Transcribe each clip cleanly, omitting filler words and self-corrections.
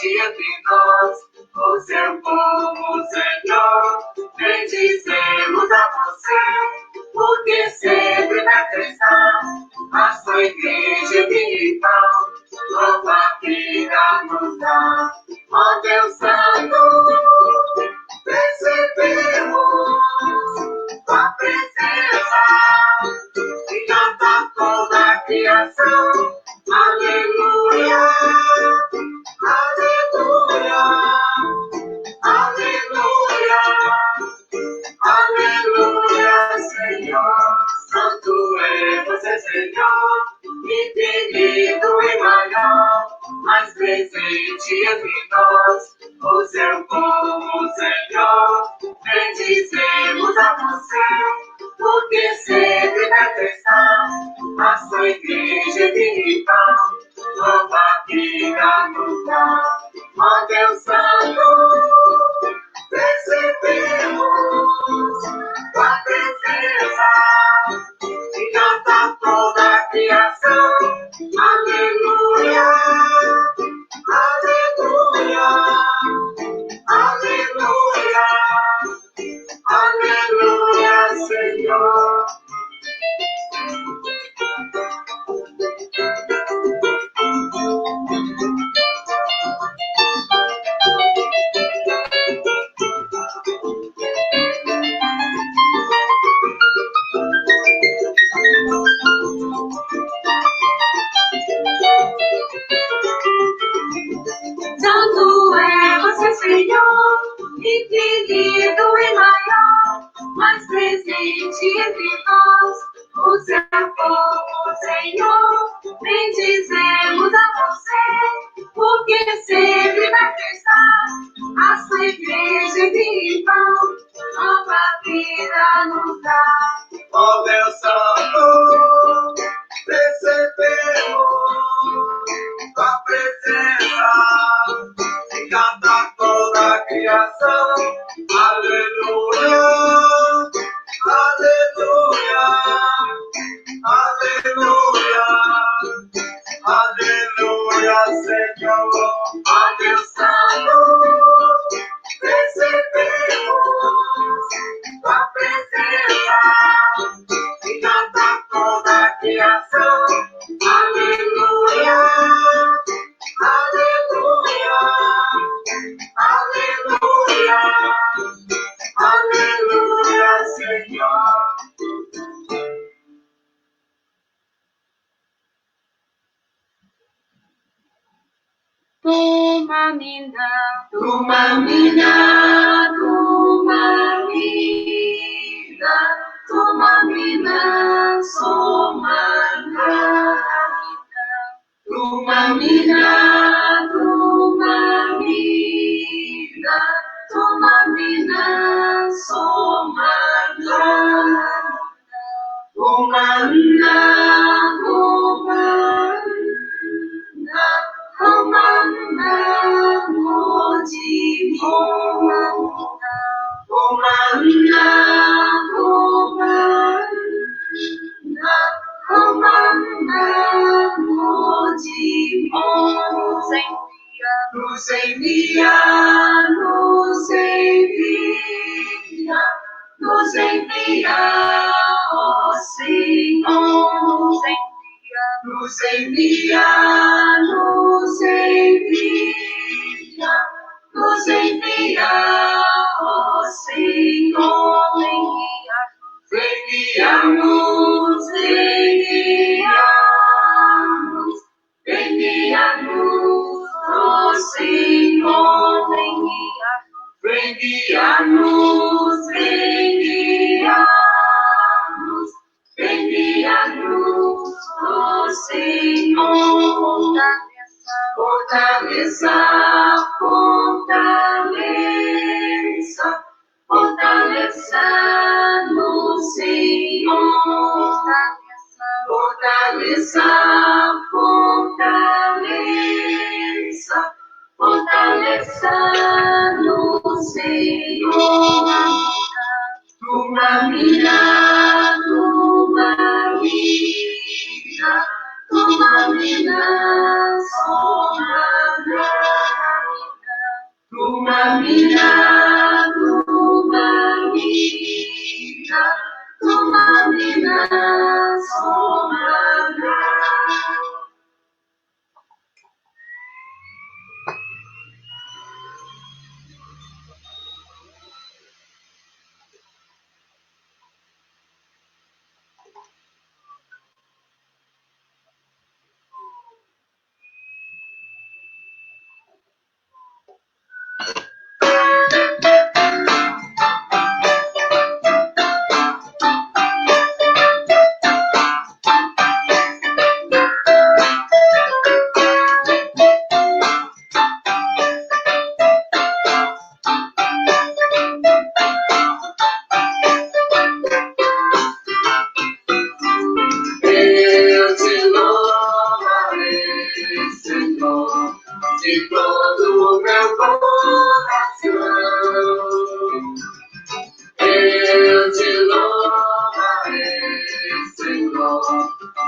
presente entre nós, o seu povo, Senhor. Bendizemos a você, porque sempre vai prestar a sua igreja espiritual, nova vida nos dá. Ó Deus Santo, recebemos tua presença e canta toda a criação. Aleluia, aleluia, aleluia, aleluia, Senhor. Santo é você, Senhor, infinito e maior, mais presente entre nós, o seu povo, Senhor. Bendizemos a você, porque sempre vai prestar a sua igreja espiritual, nova vida nos dá. Ó Deus Santo, recebemos tua presença e canta toda a criação. Aleluia, aleluia, aleluia, aleluia, Senhor. Santo é você, Senhor, infinito e maior, mais presente entre nós, o seu povo, Senhor. Bendizemos a você, porque sempre vai prestar a sua igreja espiritual, nova vida nos dá. Ó Deus Santo, recebemos tua presença e canta toda a criação. Aleluia, aleluia, aleluia, aleluia, Senhor. Ó Deus Santo, recebemos tua presença e canta toda a criação. Aleluia, aleluia, aleluia, aleluia, Senhor. Toma mina, Tuma mina, tuma vida, tuma mina, somana. Tuma mina, tuma vida, tuma mina, somana. Comanda, comanda, comanda, moji, comanda, comanda, comanda, moji, nos envia, nos envia, nos envia, ó Senhor, nos envia, nos envia, nos envia, ó Senhor, envia-nos, envia-nos, envia-nos, ó Senhor, envia-nos, envia-nos, envia-nos, ó Senhor. Fortaleça, fortaleça, fortaleça no Senhor. Fortaleça, fortaleça, fortaleça no Senhor. Tuma mina, tuma vida, tuma mina, somana. caminhar numa mina sombra. Eu te louvarei, Senhor, de todo o meu coração. Eu te louvarei, Senhor,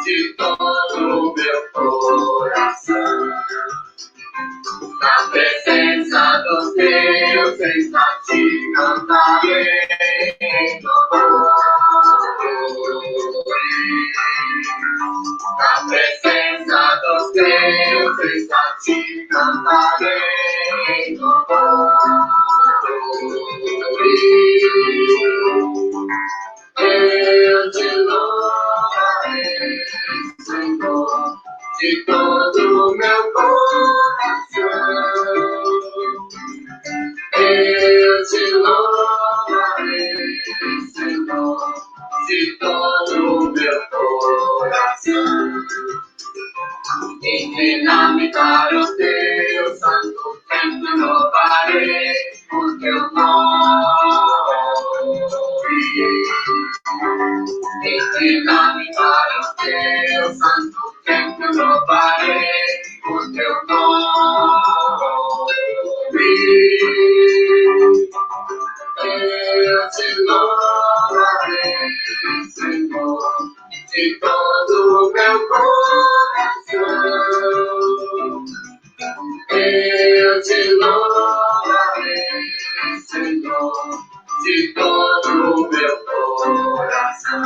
de todo o meu coração. Na presença dos deuses, a ti cantarei louvor. Na presença dos deuses, a ti cantarei louvor. Eu te louvarei, Senhor, de todo o meu coração. Eu te louvarei, Senhor, de todo o meu coração. Inclina-me para o teu santo templo, louvarei o teu nome. Inclina-me para o teu santo templo, louvarei o teu nome. Eu te louvarei, Senhor, de todo o meu coração. Eu te louvarei, Senhor, de todo o meu coração.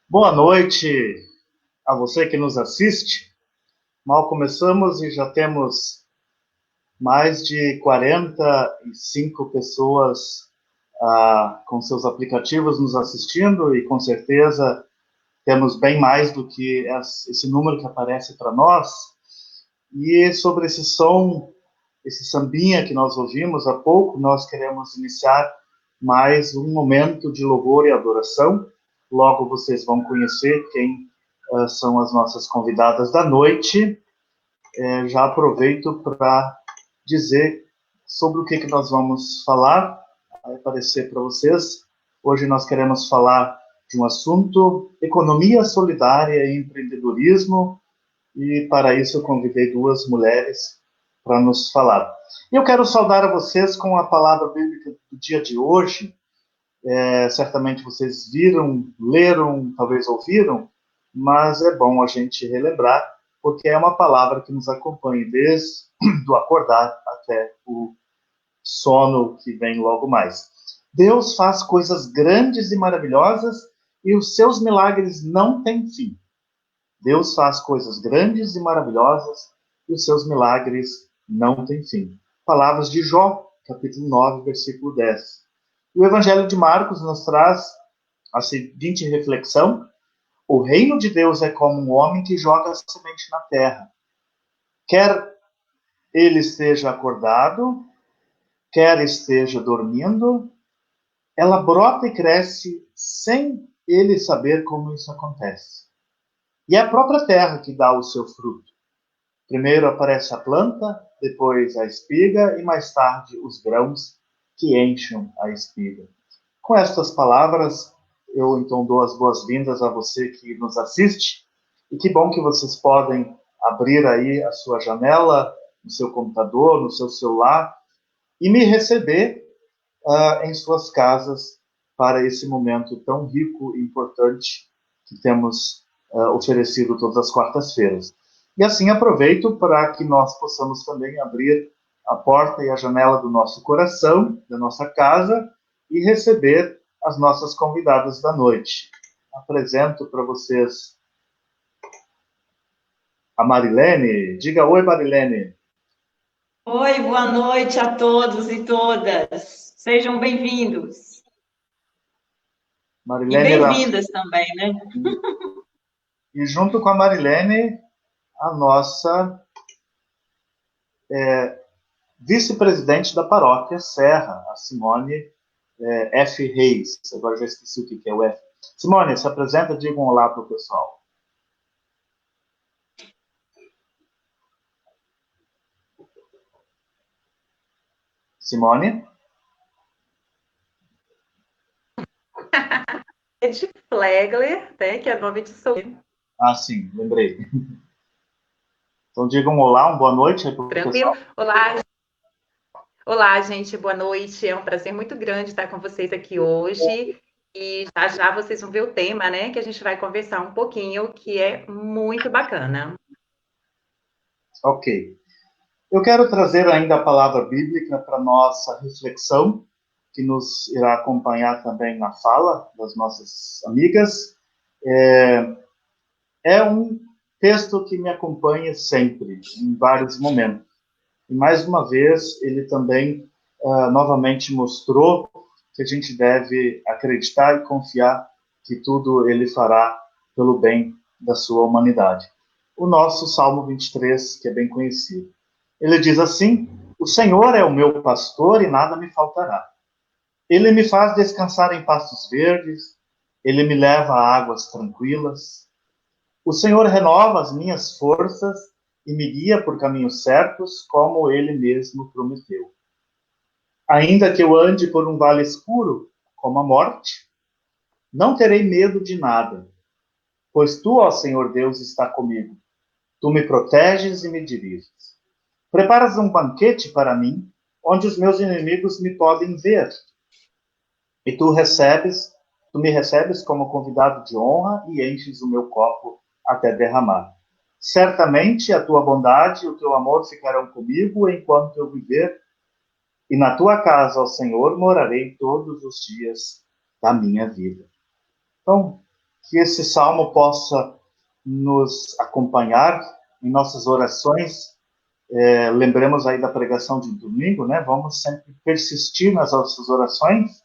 Boa noite a você que nos assiste. Mal começamos e já temos mais de 45 pessoas com seus aplicativos nos assistindo, e com certeza temos bem mais do que esse número que aparece para nós. E sobre esse som, esse sambinha que nós ouvimos há pouco, nós queremos iniciar mais um momento de louvor e adoração. Logo vocês vão conhecer quem são as nossas convidadas da noite. Já aproveito para dizer sobre o que nós vamos falar, vai aparecer para vocês. Hoje nós queremos falar de um assunto: economia solidária e empreendedorismo, e para isso eu convidei duas mulheres para nos falar. E eu quero saudar a vocês com a palavra bíblica do dia de hoje. Certamente vocês viram, leram, talvez ouviram, mas é bom a gente relembrar, porque é uma palavra que nos acompanha desde o acordar até o sono que vem logo mais. Deus faz coisas grandes e maravilhosas e os seus milagres não têm fim. Deus faz coisas grandes e maravilhosas e os seus milagres não têm fim. Palavras de Jó, capítulo 9, versículo 10. O Evangelho de Marcos nos traz a seguinte reflexão: o reino de Deus é como um homem que joga a semente na terra. Quer ele esteja acordado, quer esteja dormindo, ela brota e cresce sem ele saber como isso acontece. E é a própria terra que dá o seu fruto. Primeiro aparece a planta, depois a espiga e mais tarde os grãos que enchem a espiga. Com estas palavras, eu então dou as boas-vindas a você que nos assiste, e que bom que vocês podem abrir aí a sua janela, no seu computador, no seu celular, e me receber em suas casas para esse momento tão rico e importante que temos oferecido todas as quartas-feiras. E assim aproveito para que nós possamos também abrir a porta e a janela do nosso coração, da nossa casa, e receber as nossas convidadas da noite. Apresento para vocês a Marilene. Diga oi, Marilene. Oi, boa noite a todos e todas. Sejam bem-vindos. Marilene E bem-vindas também, né? E junto com a Marilene, a nossa vice-presidente da paróquia Serra, a Simone F. Reis. Agora já esqueci o que é o F. Simone, se apresenta, diga um olá para o pessoal. Simone? De Flegler, né, que é nome de solteiro. Ah, sim, lembrei. Então diga um olá, uma boa noite aí para o Tranquilo? pessoal. Olá, gente, boa noite. É um prazer muito grande estar com vocês aqui hoje. E já já vocês vão ver o tema, né, que a gente vai conversar um pouquinho, que é muito bacana. Ok. Eu quero trazer ainda a palavra bíblica para nossa reflexão, que nos irá acompanhar também na fala das nossas amigas. É um texto que me acompanha sempre, em vários momentos. E mais uma vez, ele também novamente mostrou que a gente deve acreditar e confiar que tudo ele fará pelo bem da sua humanidade. O nosso Salmo 23, que é bem conhecido. Ele diz assim: o Senhor é o meu pastor e nada me faltará. Ele me faz descansar em pastos verdes, ele me leva a águas tranquilas. O Senhor renova as minhas forças e me guia por caminhos certos, como ele mesmo prometeu. Ainda que eu ande por um vale escuro, como a morte, não terei medo de nada, pois tu, ó Senhor Deus, está comigo. Tu me proteges e me diriges. Preparas um banquete para mim, onde os meus inimigos me podem ver. E tu me recebes como convidado de honra e enches o meu copo até derramar. Certamente a tua bondade e o teu amor ficarão comigo enquanto eu viver, e na tua casa, ó Senhor, morarei todos os dias da minha vida. Então, que esse salmo possa nos acompanhar em nossas orações. Lembremos aí da pregação de domingo, né? Vamos sempre persistir nas nossas orações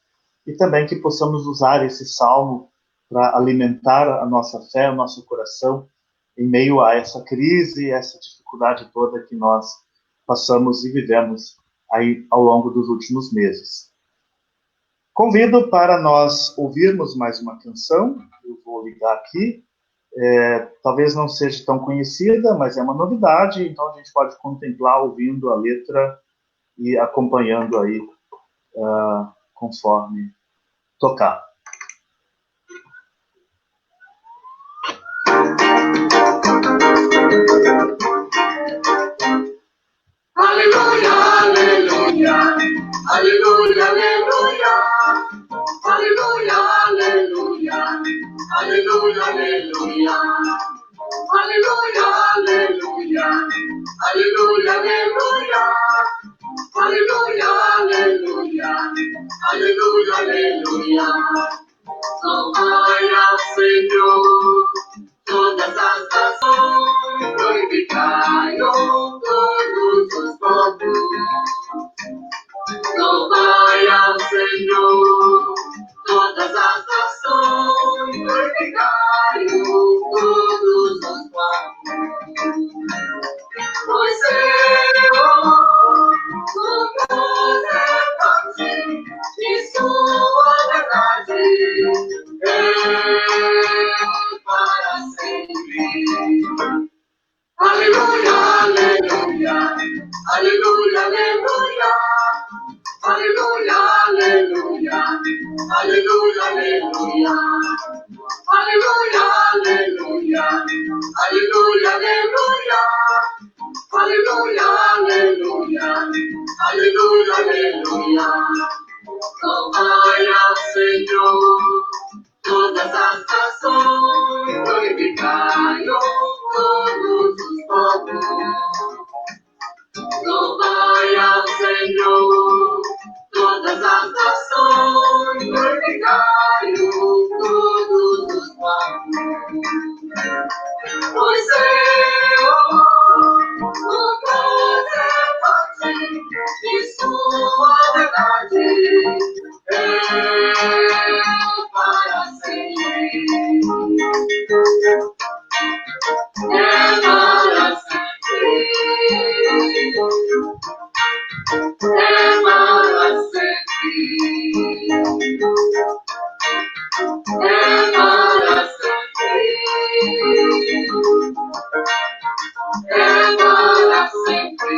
e também que possamos usar esse salmo para alimentar a nossa fé, o nosso coração, em meio a essa crise, essa dificuldade toda que nós passamos e vivemos aí ao longo dos últimos meses. Convido para nós ouvirmos mais uma canção. Eu vou ligar aqui. Talvez não seja tão conhecida, mas é uma novidade, então a gente pode contemplar ouvindo a letra e acompanhando aí conforme tocar. Aleluia, aleluia, aleluia, aleluia, aleluia, aleluia, aleluia, aleluia, aleluia, aleluia, aleluia, aleluia, aleluia, aleluia, aleluia. Louvai ao Senhor todas as nações, glorificai-o todos os povos. Louvai ao Senhor todas as nações, glorificai-o todos os povos. Pois Senhor, tua verdade e sua verdade para sempre. Aleluia, aleluia, aleluia, aleluia, aleluia, aleluia, Aleluya, aleluya. Aleluya, aleluya. Aleluya, aleluya. Aleluya, aleluya. Aleluya, aleluya. Glória ao Senhor. Todas as nações glorificai-o, todos os povos. Glória ao Senhor, todas as nações glorificai-o, todos os povos. Pois seu amor, é forte, e sua verdade é para sempre. É para sempre. É para sempre. É para sempre. É para sempre.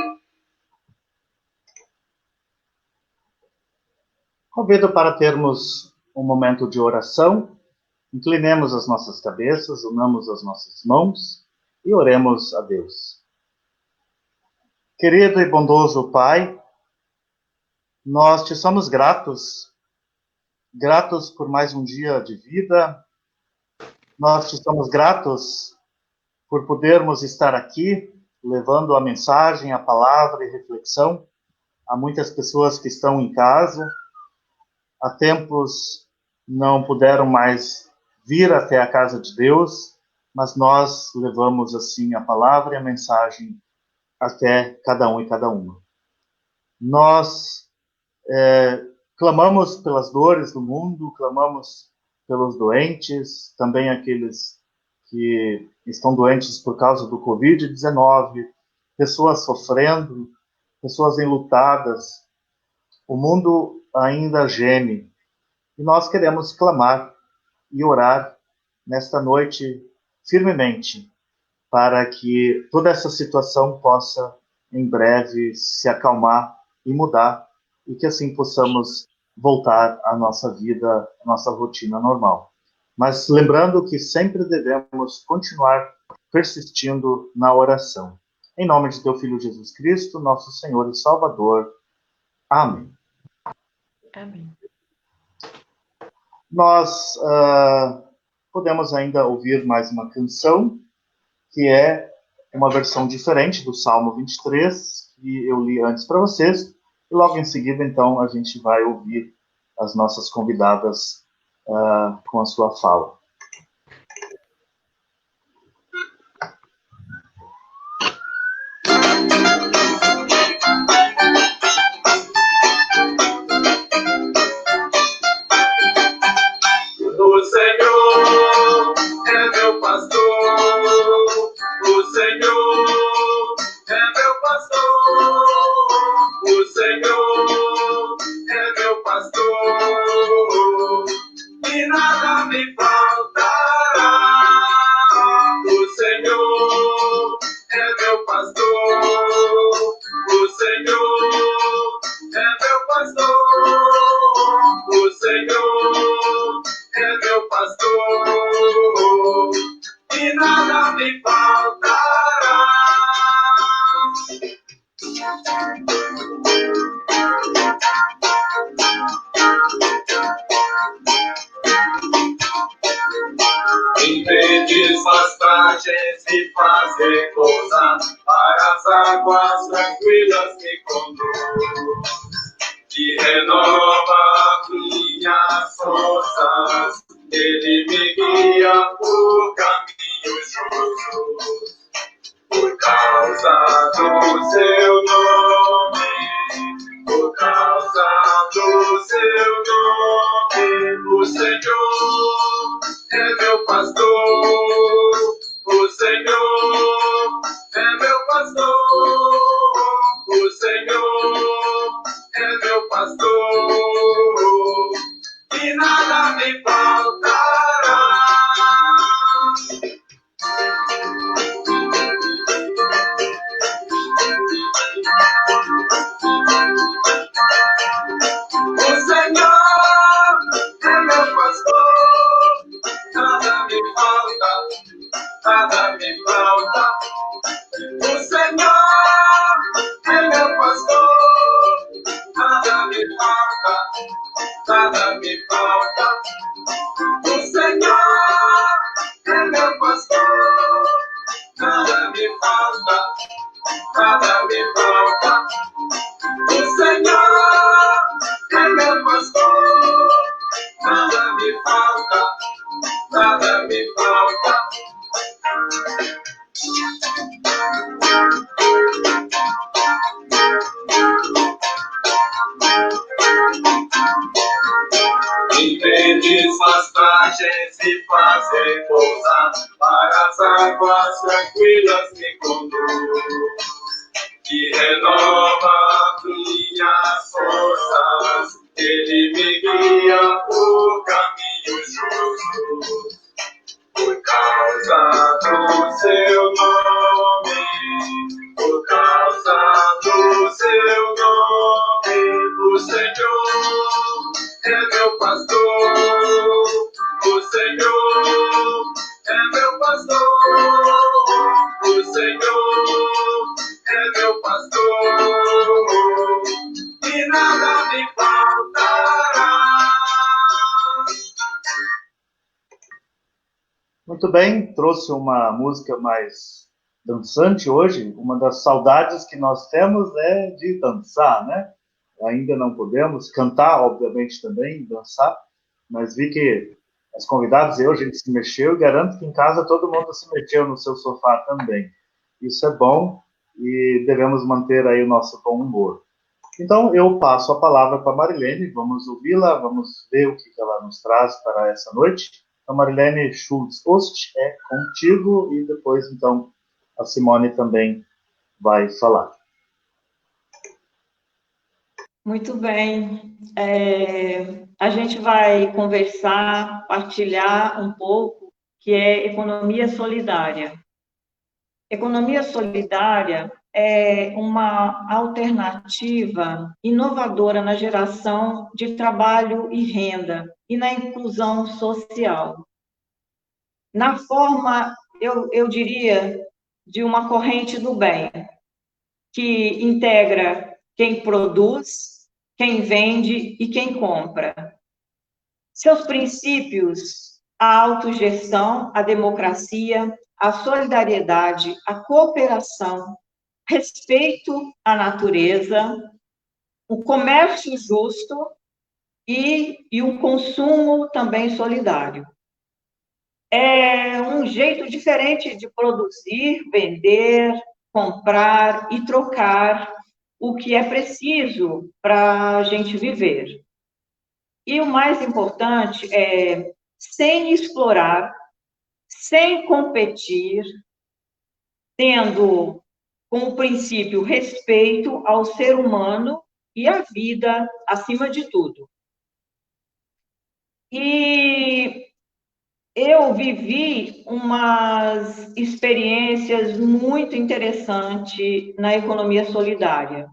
Convido para termos um momento de oração. Inclinemos as nossas cabeças, unamos as nossas mãos e oremos a Deus. Querido e bondoso Pai, nós te somos gratos por mais um dia de vida. Nós te somos gratos por podermos estar aqui, levando a mensagem, a palavra e reflexão a muitas pessoas que estão em casa. Há tempos não puderam mais vir até a casa de Deus, mas nós levamos assim a palavra e a mensagem até cada um e cada uma. Nós clamamos pelas dores do mundo, clamamos pelos doentes, também aqueles que estão doentes por causa do Covid-19, pessoas sofrendo, pessoas enlutadas. O mundo ainda geme e nós queremos clamar e orar nesta noite firmemente para que toda essa situação possa em breve se acalmar e mudar e que assim possamos voltar à nossa vida, à nossa rotina normal. Mas lembrando que sempre devemos continuar persistindo na oração. Em nome de teu Filho Jesus Cristo, nosso Senhor e Salvador. Amém. Amém. Nós podemos ainda ouvir mais uma canção, que é uma versão diferente do Salmo 23, que eu li antes para vocês, e logo em seguida, então, a gente vai ouvir as nossas convidadas com a sua fala. O Senhor é meu pastor, o Senhor é meu pastor, o Senhor é meu pastor, e nada me faltará. O Senhor é meu pastor, o Senhor é meu pastor, o Senhor é meu pastor, e nada me faltará. Em verdes pastagens me faz repousar, para as águas tranquilas me conduz, que renova minhas forças, ele me guia por caminhos justos, por causa do seu nome, por causa do seu nome. O Senhor é meu pastor, o Senhor é meu pastor, o Senhor é meu pastor, e nada me faltará. O Senhor é nada me falta. O Senhor é meu pastor, nada me falta, nada me falta. O Senhor é meu pastor, nada me falta, nada me falta. Em verdes pastagens me faz repousar, para as águas tranquilas me conduz, que renova minhas forças, ele me guia por caminhos justos, por causa do seu nome, por causa do seu nome. O Senhor é meu pastor, o Senhor é meu pastor, o Senhor é meu pastor, e nada me faltará. Muito bem, trouxe uma música mais dançante hoje. Uma das saudades que nós temos é de dançar, né? Ainda não podemos cantar, obviamente, também, dançar, mas vi que as convidadas e eu, a gente se mexeu, e garanto que em casa todo mundo se mexeu no seu sofá também. Isso é bom e devemos manter aí o nosso bom humor. Então, eu passo a palavra para a Marilene, vamos ouvi-la, vamos ver o que ela nos traz para essa noite. Então, Marilene Schultz-Ost, é contigo, e depois, então, a Simone também vai falar. Muito bem. A gente vai conversar, partilhar um pouco, que é economia solidária. Economia solidária é uma alternativa inovadora na geração de trabalho e renda e na inclusão social. Na forma, eu diria, de uma corrente do bem, que integra quem produz, quem vende e quem compra. Seus princípios: a autogestão, a democracia, a solidariedade, a cooperação, respeito à natureza, o comércio justo e o consumo também solidário. É um jeito diferente de produzir, vender, comprar e trocar o que é preciso para a gente viver. E o mais importante é sem explorar, sem competir, tendo como princípio respeito ao ser humano e à vida acima de tudo. E eu vivi umas experiências muito interessantes na economia solidária.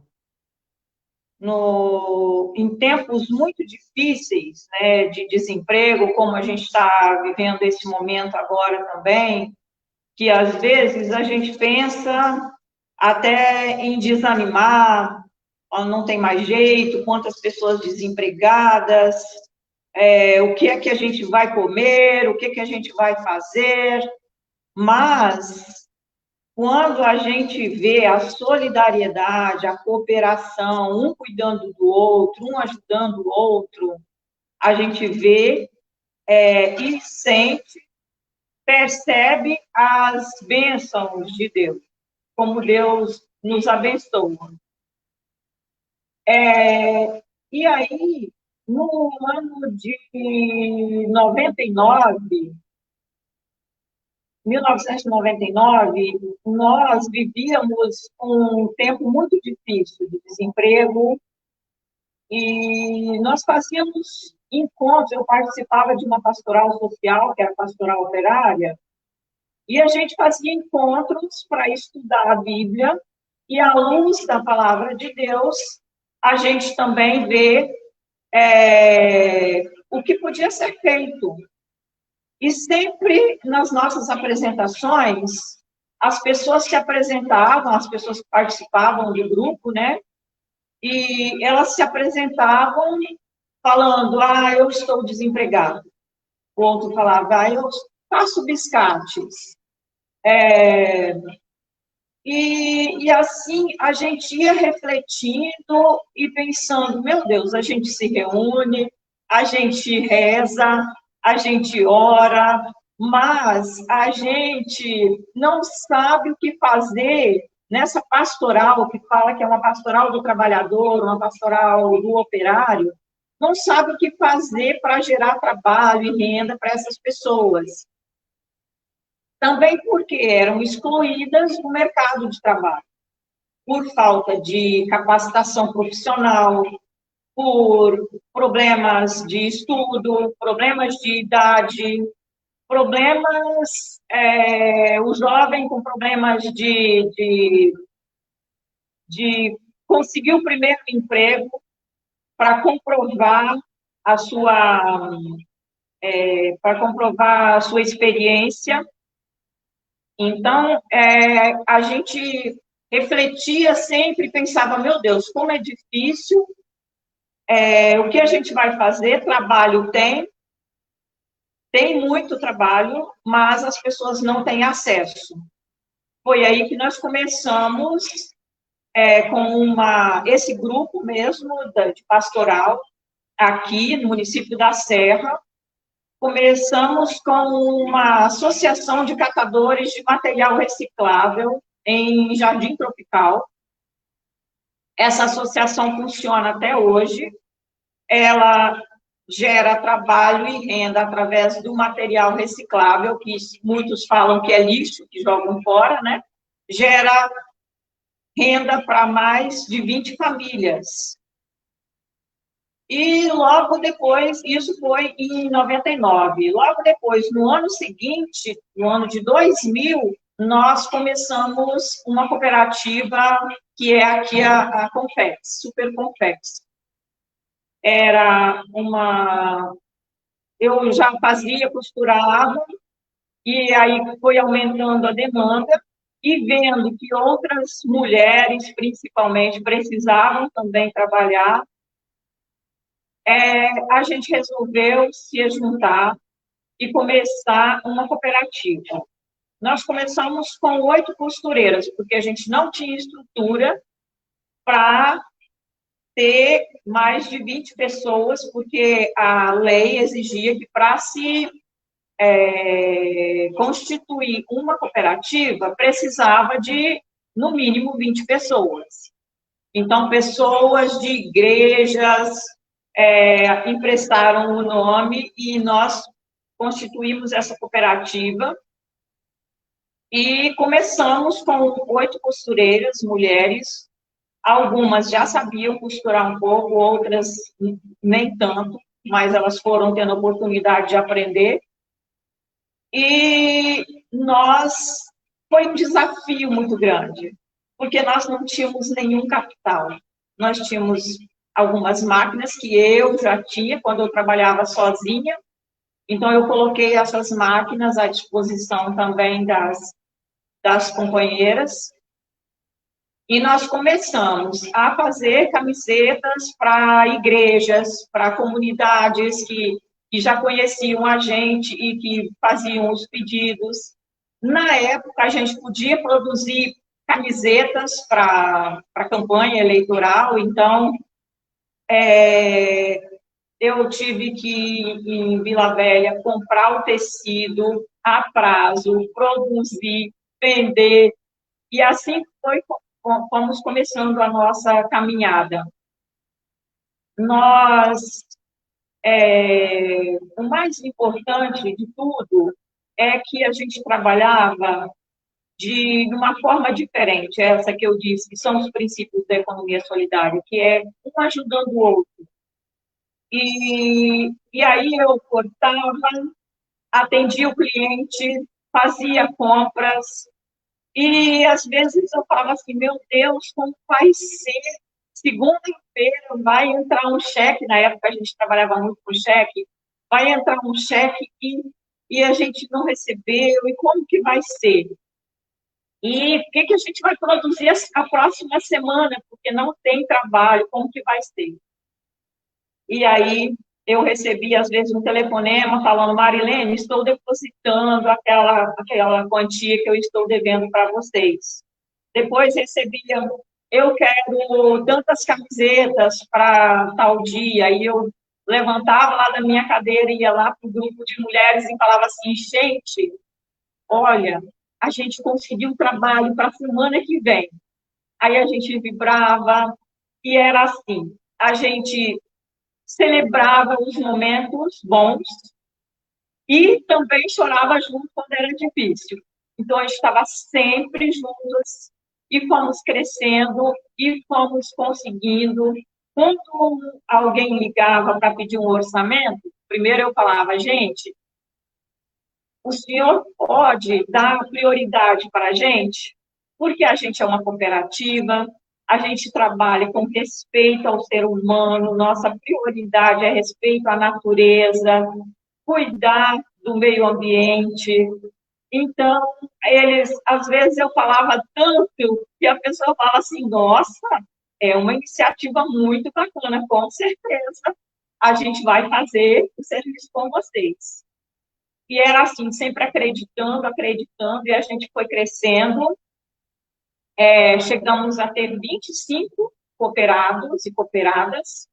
Em tempos muito difíceis, né, de desemprego, como a gente está vivendo esse momento agora também, que às vezes a gente pensa até em desanimar, não tem mais jeito, quantas pessoas desempregadas, o que é que a gente vai comer, o que é que a gente vai fazer, mas quando a gente vê a solidariedade, a cooperação, um cuidando do outro, um ajudando o outro, a gente vê e sente, percebe as bênçãos de Deus, como Deus nos abençoa. E aí, no ano de 1999, nós vivíamos um tempo muito difícil de desemprego e nós fazíamos encontros. Eu participava de uma pastoral social, que era a pastoral operária, e a gente fazia encontros para estudar a Bíblia e, à luz da palavra de Deus, a gente também vê o que podia ser feito. E sempre nas nossas apresentações, as pessoas se apresentavam, as pessoas que participavam do grupo, né? E elas se apresentavam falando, eu estou desempregado. O outro falava, eu faço biscates. E assim a gente ia refletindo e pensando, meu Deus, a gente se reúne, a gente reza, a gente ora, mas a gente não sabe o que fazer nessa pastoral, que fala que é uma pastoral do trabalhador, uma pastoral do operário, não sabe o que fazer para gerar trabalho e renda para essas pessoas. Também porque eram excluídas do mercado de trabalho, por falta de capacitação profissional, por problemas de estudo, problemas de idade, problemas, o jovem com problemas de conseguir o primeiro emprego para comprovar a sua, para comprovar a sua experiência. Então, a gente refletia sempre e pensava, meu Deus, como é difícil, o que a gente vai fazer? Trabalho tem muito trabalho, mas as pessoas não têm acesso. Foi aí que nós começamos com esse grupo mesmo de pastoral, aqui no município da Serra. Começamos com uma associação de catadores de material reciclável em Jardim Tropical. Essa associação funciona até hoje. Ela gera trabalho e renda através do material reciclável, que muitos falam que é lixo, que jogam fora, né? Gera renda para mais de 20 famílias. E logo depois, isso foi em 99, logo depois, no ano seguinte, no ano de 2000, nós começamos uma cooperativa que é aqui a Confex, Super Confex. Eu já fazia, costurava, e aí foi aumentando a demanda, e vendo que outras mulheres, principalmente, precisavam também trabalhar, a gente resolveu se juntar e começar uma cooperativa. Nós começamos com 8 costureiras, porque a gente não tinha estrutura para ter mais de 20 pessoas, porque a lei exigia que para se constituir uma cooperativa, precisava de, no mínimo, 20 pessoas. Então, pessoas de igrejas emprestaram o nome e nós constituímos essa cooperativa e começamos com 8 costureiras, mulheres. Algumas já sabiam costurar um pouco, outras nem tanto, mas elas foram tendo a oportunidade de aprender. E foi um desafio muito grande, porque nós não tínhamos nenhum capital. Nós tínhamos algumas máquinas que eu já tinha quando eu trabalhava sozinha, então eu coloquei essas máquinas à disposição também das companheiras, e nós começamos a fazer camisetas para igrejas, para comunidades que já conheciam a gente e que faziam os pedidos. Na época, a gente podia produzir camisetas para campanha eleitoral, então eu tive que ir em Vila Velha comprar o tecido a prazo, produzir, vender, e assim fomos começando a nossa caminhada. O mais importante de tudo é que a gente trabalhava de uma forma diferente, essa que eu disse, que são os princípios da economia solidária, que é um ajudando o outro. E aí eu cortava, atendia o cliente, fazia compras, e às vezes eu falava assim, meu Deus, como vai ser? Segunda-feira vai entrar um cheque, na época a gente trabalhava muito com cheque, vai entrar um cheque e a gente não recebeu, e como que vai ser? E o que a gente vai produzir a próxima semana, porque não tem trabalho, como que vai ser? e aí eu recebi, às vezes, um telefonema falando: Marilene, estou depositando aquela quantia que eu estou devendo para vocês. Depois recebia: eu quero tantas camisetas para tal dia, e eu levantava lá da minha cadeira, ia lá para o grupo de mulheres e falava assim: gente, olha, a gente conseguiu trabalho para a semana que vem. Aí a gente vibrava, e era assim, a gente celebrava os momentos bons e também chorava junto quando era difícil. Então, a gente estava sempre juntas e fomos crescendo e fomos conseguindo. Quando alguém ligava para pedir um orçamento, primeiro eu falava: gente, o senhor pode dar prioridade para a gente? Porque a gente é uma cooperativa, a gente trabalha com respeito ao ser humano, nossa prioridade é respeito à natureza, cuidar do meio ambiente. Então, às vezes eu falava tanto que a pessoa fala assim: nossa, é uma iniciativa muito bacana, com certeza a gente vai fazer o serviço com vocês. E era assim, sempre acreditando, acreditando, e a gente foi crescendo. Chegamos a ter 25 cooperados e cooperadas,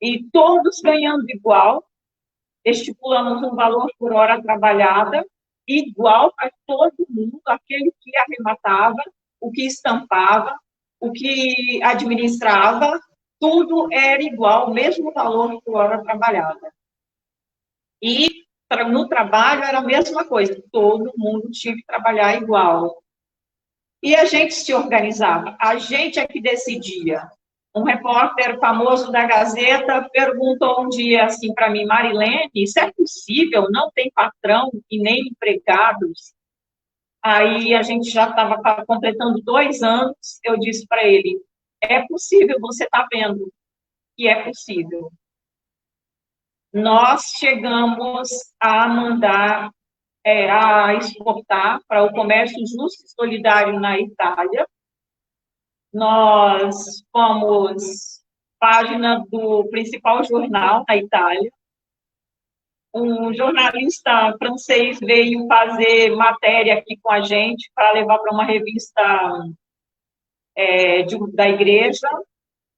e todos ganhando igual. Estipulamos um valor por hora trabalhada igual para todo mundo, aquele que arrematava, o que estampava, o que administrava, tudo era igual, o mesmo valor por hora trabalhada. E no trabalho era a mesma coisa, todo mundo tinha que trabalhar igual. E a gente se organizava, a gente é que decidia. Um repórter famoso da Gazeta perguntou um dia assim para mim: Marilene, isso é possível? Não tem patrão e nem empregados? Aí a gente já estava completando 2 anos, eu disse para ele: é possível, você está vendo que é possível. Nós chegamos a mandar, a exportar para o comércio justo e solidário na Itália. Nós fomos página do principal jornal na Itália. Um jornalista francês veio fazer matéria aqui com a gente para levar para uma revista da igreja,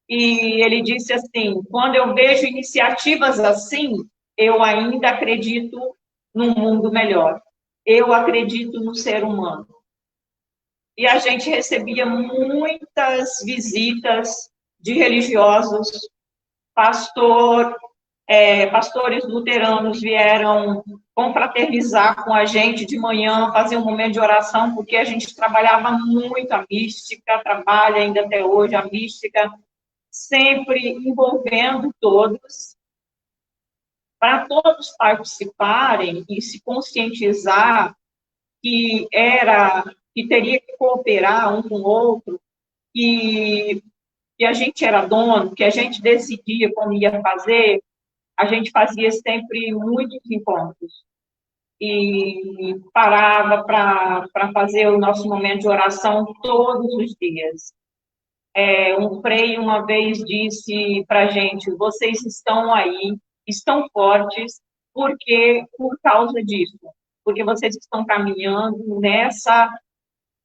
e ele disse assim: quando eu vejo iniciativas assim, eu ainda acredito num mundo melhor. Eu acredito no ser humano. E a gente recebia muitas visitas de religiosos, pastores luteranos vieram confraternizar com a gente de manhã, fazer um momento de oração, porque a gente trabalhava muito a mística, trabalha ainda até hoje a mística, sempre envolvendo todos, para todos participarem e se conscientizar que teria que cooperar um com o outro, que a gente era dono, que a gente decidia como ia fazer. A gente fazia sempre muitos encontros e parava para fazer o nosso momento de oração todos os dias. Um frei uma vez disse para a gente: vocês estão aí, estão fortes, por causa disso, porque vocês estão caminhando nessa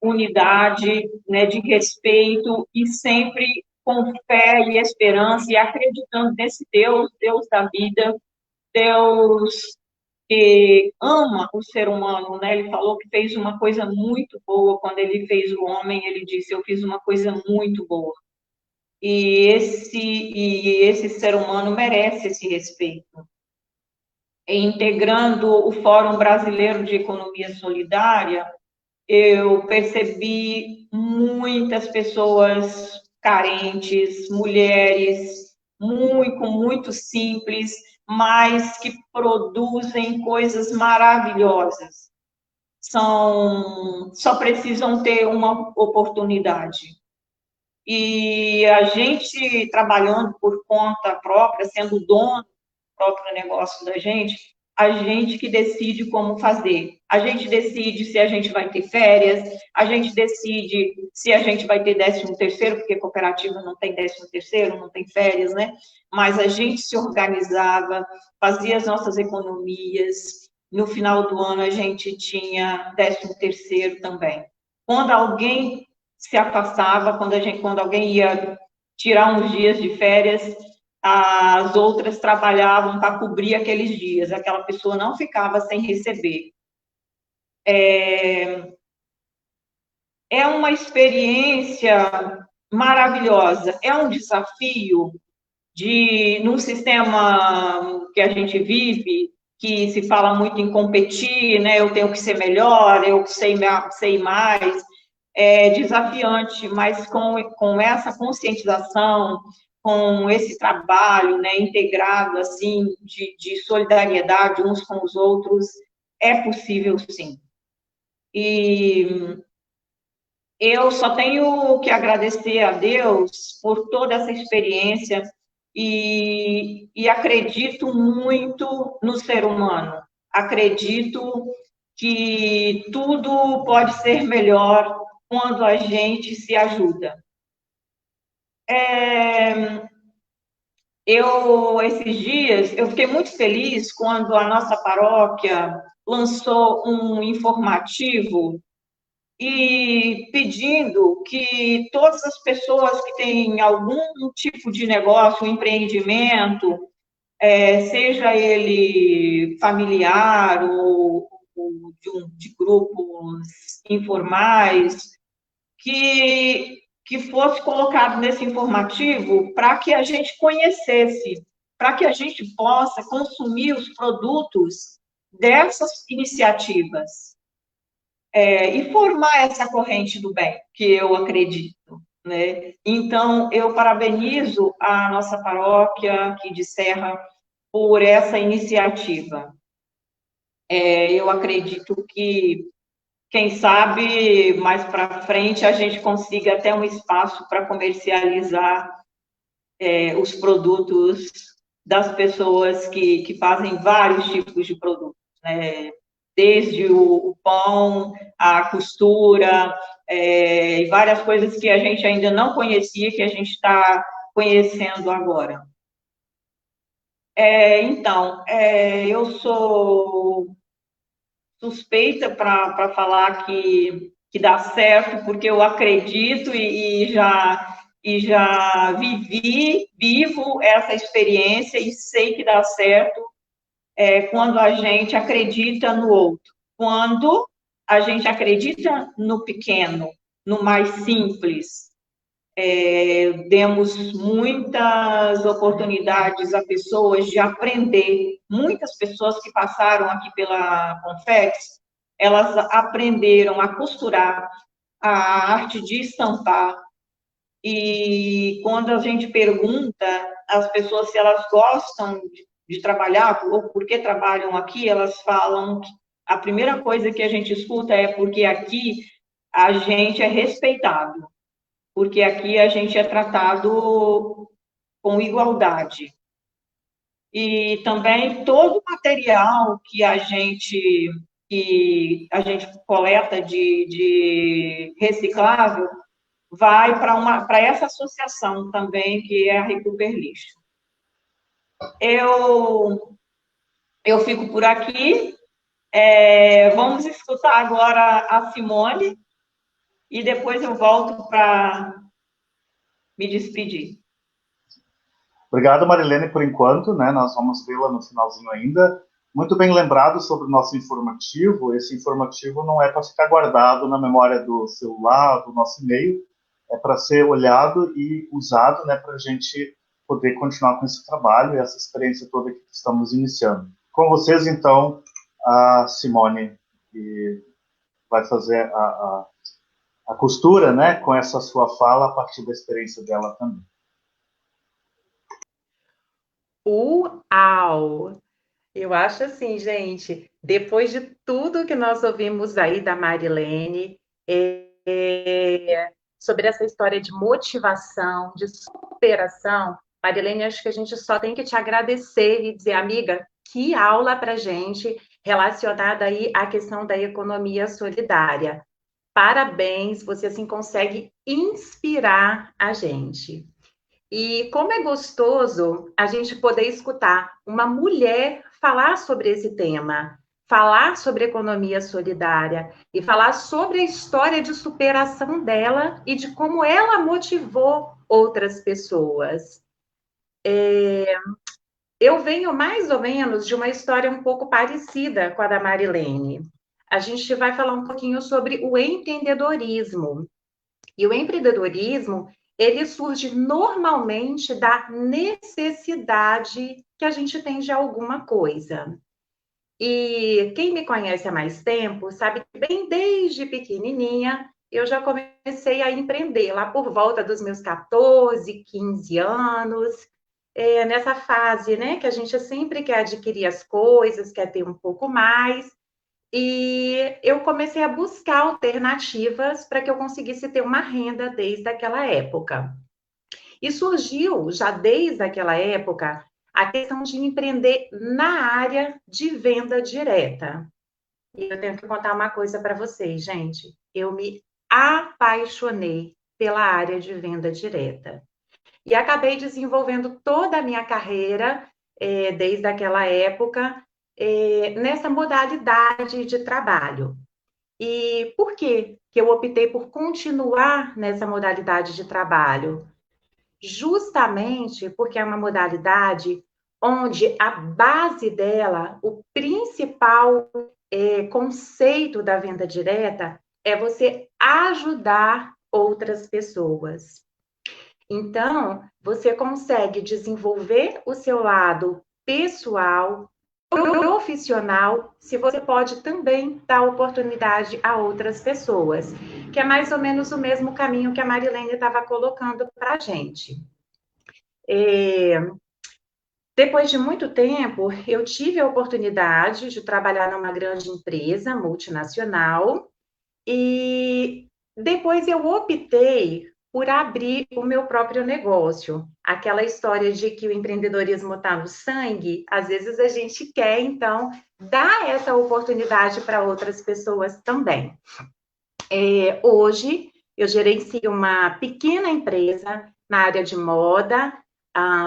unidade, né, de respeito e sempre com fé e esperança e acreditando nesse Deus, Deus da vida, Deus que ama o ser humano, né? Ele falou que fez uma coisa muito boa quando ele fez o homem. Ele disse: eu fiz uma coisa muito boa. E esse ser humano merece esse respeito. Integrando o Fórum Brasileiro de Economia Solidária, eu percebi muitas pessoas carentes, mulheres muito simples, mas que produzem coisas maravilhosas. Só precisam ter uma oportunidade. E a gente, trabalhando por conta própria, sendo dono do próprio negócio da gente, a gente que decide como fazer. A gente decide se a gente vai ter férias, a gente decide se a gente vai ter 13º, porque cooperativa não tem 13º, não tem férias, né? Mas a gente se organizava, fazia as nossas economias. No final do ano, a gente tinha 13º também. Quando alguém se afastava, quando alguém ia tirar uns dias de férias, as outras trabalhavam para cobrir aqueles dias, aquela pessoa não ficava sem receber. É uma experiência maravilhosa, é um desafio num sistema que a gente vive, que se fala muito em competir, né? Eu tenho que ser melhor, eu sei mais, é desafiante, mas com essa conscientização, com esse trabalho, né, integrado, assim, de solidariedade uns com os outros, é possível, sim. E eu só tenho que agradecer a Deus por toda essa experiência e acredito muito no ser humano. Acredito que tudo pode ser melhor quando a gente se ajuda. Esses dias, eu fiquei muito feliz quando a nossa paróquia lançou um informativo e pedindo que todas as pessoas que têm algum tipo de negócio, empreendimento, seja ele familiar ou de grupos informais, que fosse colocado nesse informativo para que a gente conhecesse, para que a gente possa consumir os produtos dessas iniciativas. E formar essa corrente do bem, que eu acredito, né? Então, eu parabenizo a nossa paróquia aqui de Serra por essa iniciativa. Eu acredito que, quem sabe, mais para frente, a gente consiga até um espaço para comercializar os produtos das pessoas que fazem vários tipos de produtos, né? Desde o pão, a costura, e várias coisas que a gente ainda não conhecia, que a gente está conhecendo agora. Então, eu sou suspeita para falar que dá certo, porque eu acredito e já vivo essa experiência e sei que dá certo quando a gente acredita no outro, quando a gente acredita no pequeno, no mais simples. Demos muitas oportunidades a pessoas de aprender. Muitas pessoas que passaram aqui pela Confex, elas aprenderam a costurar, a arte de estampar. E quando a gente pergunta às pessoas se elas gostam de trabalhar ou por que trabalham aqui, elas falam que a primeira coisa que a gente escuta é porque aqui a gente é respeitado, porque aqui a gente é tratado com igualdade. E também todo o material que a gente coleta de reciclável vai para essa associação também, que é a Recuper Lixo. Eu fico por aqui. Vamos escutar agora a Simone e depois eu volto para me despedir. Obrigado, Marilene, por enquanto, né? Nós vamos vê-la no finalzinho ainda. Muito bem lembrado sobre o nosso informativo. Esse informativo não é para ficar guardado na memória do celular, do nosso e-mail, é para ser olhado e usado, né, para a gente poder continuar com esse trabalho e essa experiência toda que estamos iniciando. Com vocês, então, a Simone, que vai fazer a costura, né, com essa sua fala a partir da experiência dela também. Uau! Eu acho assim, gente, depois de tudo que nós ouvimos aí da Marilene, sobre essa história de motivação, de superação, Marilene, acho que a gente só tem que te agradecer e dizer, amiga, Que aula para gente relacionada aí à questão da economia solidária. Parabéns, você assim consegue inspirar a gente. E como é gostoso a gente poder escutar uma mulher falar sobre esse tema, falar sobre economia solidária e falar sobre a história de superação dela e de como ela motivou outras pessoas. Eu venho mais ou menos de uma história um pouco parecida com a da Marilene. A gente vai falar um pouquinho sobre o empreendedorismo. E o empreendedorismo, ele surge normalmente da necessidade que a gente tem de alguma coisa. E quem me conhece há mais tempo sabe que bem desde pequenininha eu já comecei a empreender, lá por volta dos meus 14, 15 anos, nessa fase, né, que a gente sempre quer adquirir as coisas, quer ter um pouco mais, e eu comecei a buscar alternativas para que eu conseguisse ter uma renda desde aquela época. E surgiu, já desde aquela época, a questão de empreender na área de venda direta. E eu tenho que contar uma coisa para vocês, gente. Eu me apaixonei pela área de venda direta. E acabei desenvolvendo toda a minha carreira, desde aquela época, nessa modalidade de trabalho. E por que eu optei por continuar nessa modalidade de trabalho? Justamente porque é uma modalidade onde a base dela, o principal conceito da venda direta é você ajudar outras pessoas. Então, você consegue desenvolver o seu lado pessoal, profissional, se você pode também dar oportunidade a outras pessoas, que é mais ou menos o mesmo caminho que a Marilene estava colocando para a gente. Depois de muito tempo, eu tive a oportunidade de trabalhar numa grande empresa multinacional e depois eu optei por abrir o meu próprio negócio. Aquela história de que o empreendedorismo está no sangue, às vezes a gente quer, então, dar essa oportunidade para outras pessoas também. Hoje, eu gerencio uma pequena empresa na área de moda,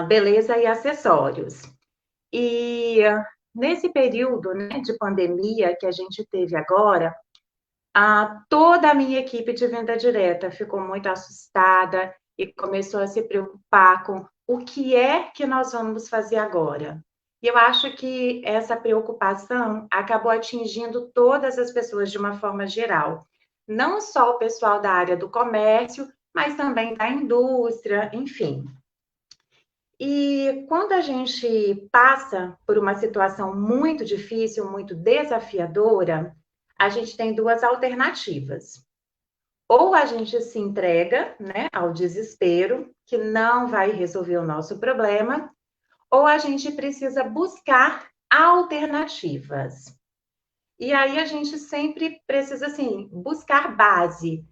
beleza e acessórios. E nesse período, né, de pandemia que a gente teve agora, toda a minha equipe de venda direta ficou muito assustada e começou a se preocupar com o que é que nós vamos fazer agora. E eu acho que essa preocupação acabou atingindo todas as pessoas de uma forma geral. Não só o pessoal da área do comércio, mas também da indústria, enfim. E quando a gente passa por uma situação muito difícil, muito desafiadora, a gente tem duas alternativas. Ou a gente se entrega, né, ao desespero, que não vai resolver o nosso problema, ou a gente precisa buscar alternativas. E aí a gente sempre precisa, assim, buscar base.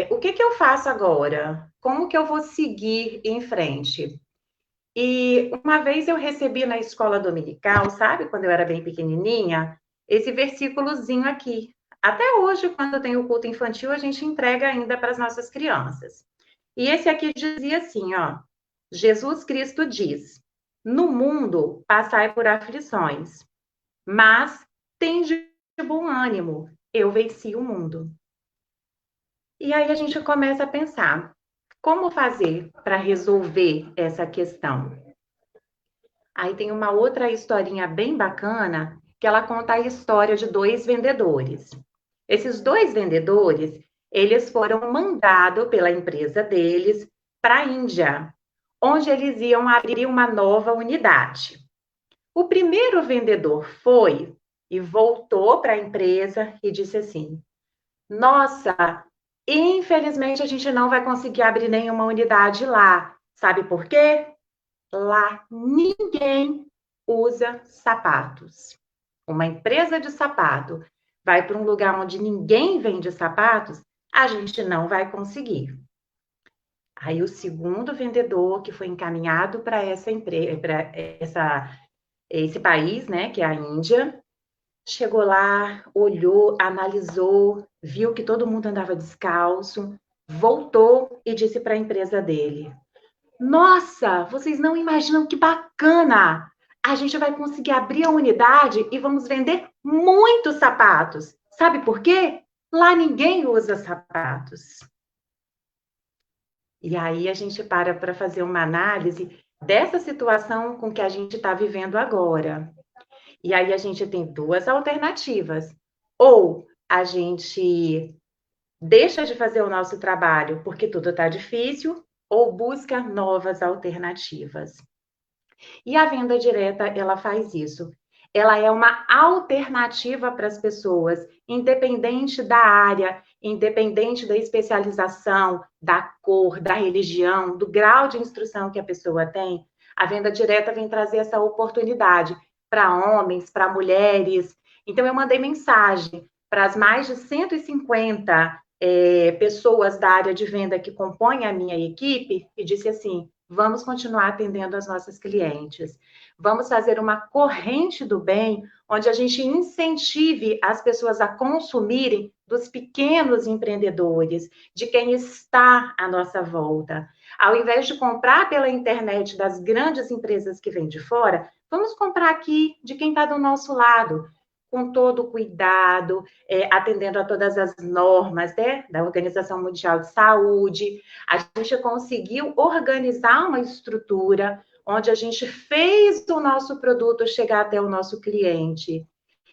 O que eu faço agora? Como que eu vou seguir em frente? E uma vez eu recebi na escola dominical, sabe, quando eu era bem pequenininha, esse versículozinho aqui. Até hoje, quando tem o culto infantil, a gente entrega ainda para as nossas crianças. E esse aqui dizia assim, ó: Jesus Cristo diz: no mundo passai por aflições, mas tende bom ânimo, eu venci o mundo. E aí a gente começa a pensar, como fazer para resolver essa questão? Aí tem uma outra historinha bem bacana, que ela conta a história de dois vendedores. Esses dois vendedores, eles foram mandados pela empresa deles para a Índia, onde eles iam abrir uma nova unidade. O primeiro vendedor foi e voltou para a empresa e disse assim: nossa, infelizmente a gente não vai conseguir abrir nenhuma unidade lá. Sabe por quê? Lá ninguém usa sapatos. Uma empresa de sapato vai para um lugar onde ninguém vende sapatos, a gente não vai conseguir. Aí o segundo vendedor que foi encaminhado para essa empresa, para essa esse país, né, que é a Índia. Chegou lá, olhou, analisou, viu que todo mundo andava descalço, voltou e disse para a empresa dele: Nossa, vocês não imaginam que bacana! A gente vai conseguir abrir a unidade e vamos vender muitos sapatos. Sabe por quê? Lá ninguém usa sapatos. E aí a gente para fazer uma análise dessa situação com que a gente está vivendo agora. E aí a gente tem duas alternativas. Ou a gente deixa de fazer o nosso trabalho porque tudo está difícil, ou busca novas alternativas. E a venda direta, ela faz isso. Ela é uma alternativa para as pessoas, independente da área, independente da especialização, da cor, da religião, do grau de instrução que a pessoa tem. A venda direta vem trazer essa oportunidade para homens, para mulheres. Então, eu mandei mensagem para as mais de 150 pessoas da área de venda que compõem a minha equipe e disse assim: vamos continuar atendendo as nossas clientes. Vamos fazer uma corrente do bem, onde a gente incentive as pessoas a consumirem dos pequenos empreendedores, de quem está à nossa volta. Ao invés de comprar pela internet das grandes empresas que vêm de fora, vamos comprar aqui de quem está do nosso lado, com todo o cuidado, atendendo a todas as normas, né, da Organização Mundial de Saúde. A gente conseguiu organizar uma estrutura onde a gente fez o nosso produto chegar até o nosso cliente.